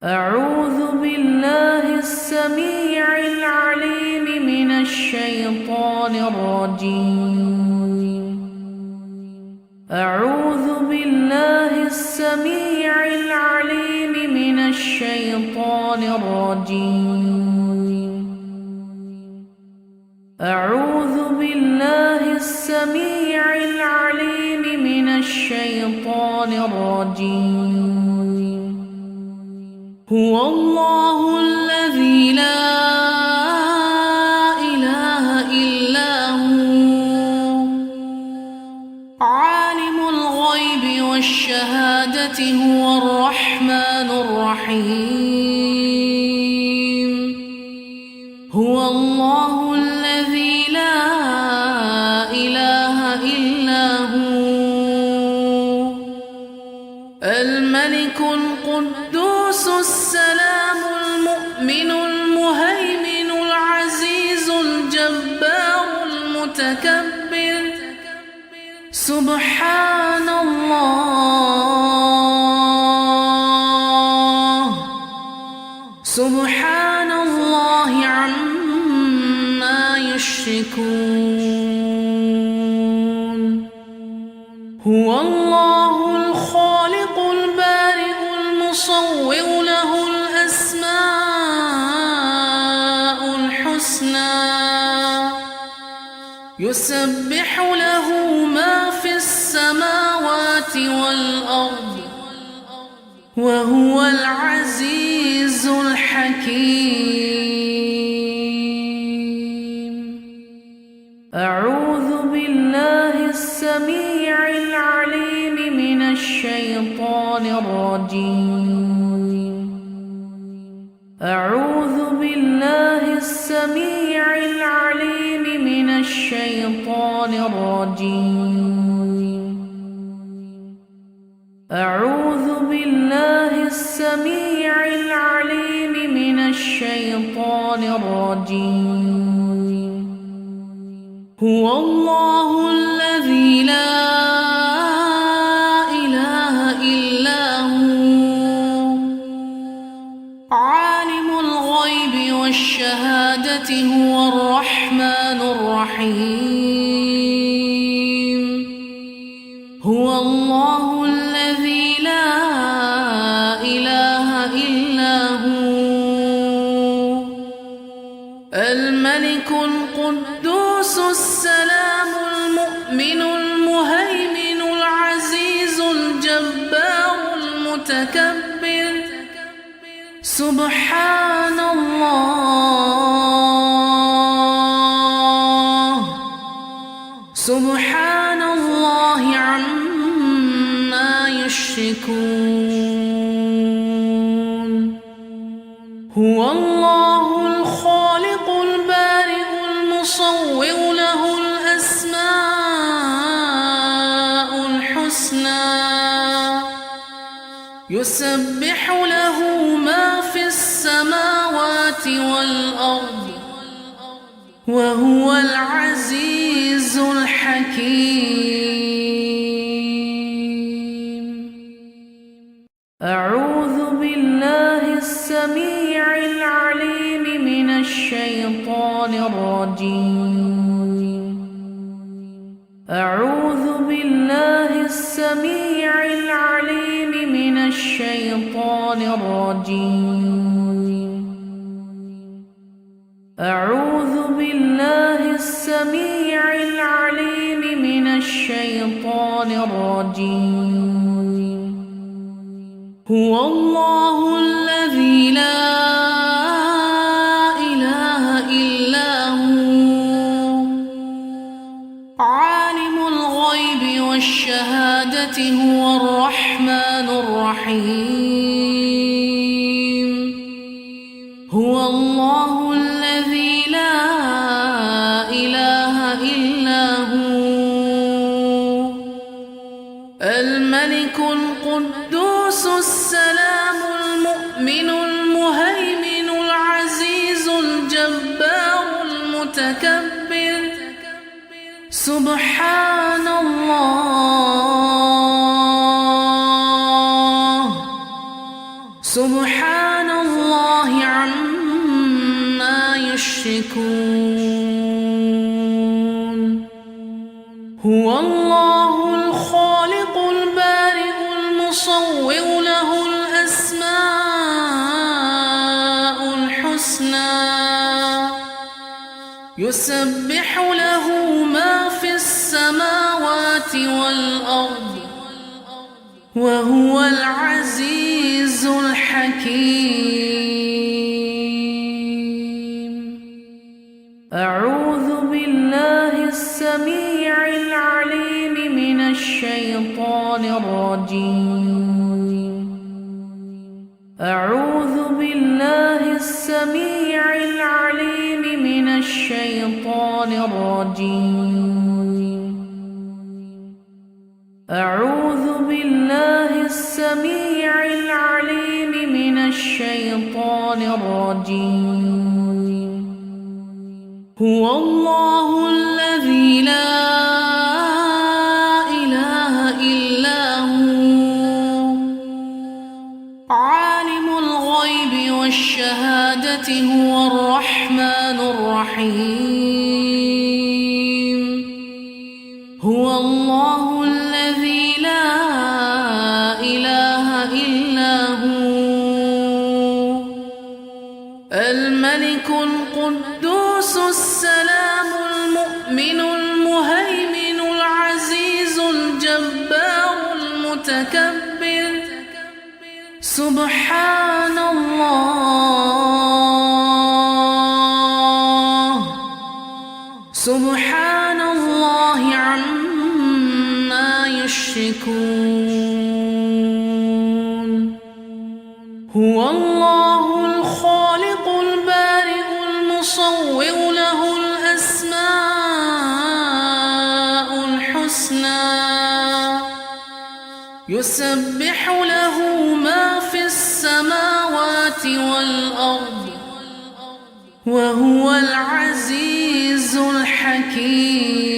أعوذ بالله السميع العليم من الشيطان الرجيم. أعوذ بالله السميع العليم من الشيطان الرجيم. أعوذ بالله السميع العليم من الشيطان الرجيم. هو الله الذي لا إله إلا هو عالم الغيب والشهادة هو الرحمن الرحيم. هو الله الذي لا إله إلا هو الملك القدوس السلام المؤمن المهيمن العزيز الجبار المتكبر. سبحان الله سبحان الله عما يشركون. هو الله الخالق البارئ المصور له الأسماء الحسنى يسبح له ما في السماوات والأرض وهو العزيز الحكيم. أعوذ بالله السميع العليم من الشيطان الرجيم. أعوذ بالله السميع العليم من الشيطان الرجيم. أعوذ بالله السميع العليم من الشيطان الرجيم. هو الله الذي لا إله إلا هو عالم الغيب والشهادة هو الرحمن الرحيم. هو الله الذي لا إله إلا هو الملك القدوس السلام المؤمن المهيمن العزيز الجبار المتكبر. سبحان الله سبحان الله عما يشركون. هو الله الخالق البارئ المصور له الأسماء الحسنى يسبح له ما في السماوات والأرض وهو العزيز الحكيم. أعوذ بالله السميع العليم من الشيطان الرجيم. أعوذ بالله السميع العليم من الشيطان الرجيم. أعوذ بالله السميع العليم من الشيطان الرجيم. هو الله الذي لا إله إلا هو عالم الغيب والشهادة هو الرحمن الرحيم. هو الله الذي لا إله إلا هو الملك القدوس السلام المؤمن المهيمن العزيز الجبار المتكبر. سبحان الله سبحان الله عما يشركون هو الله الخالق البارئ المصور له الأسماء الحسنى يسبح له ما في السماوات والأرض وهو العزيز الحكيم أعوذ بالله السميع العليم من الشيطان الرجيم أعوذ بالله السميع العليم من الشيطان الرجيم أعوذ بالله السميع العليم من الشيطان الرجيم هو الله الذي لا إله إلا هو عالم الغيب والشهادة هو الرحمن الرحيم هو الله الذي لا إله إلا هو الملك القدوس السلام المؤمن المهيمن العزيز الجبار المتكبر سبحان الله سبحان الله عما يشركون هو الله الخالق البارئ المصور له الأسماء الحسنى يسبح له ما في السماوات والأرض وهو العزيز الحكيم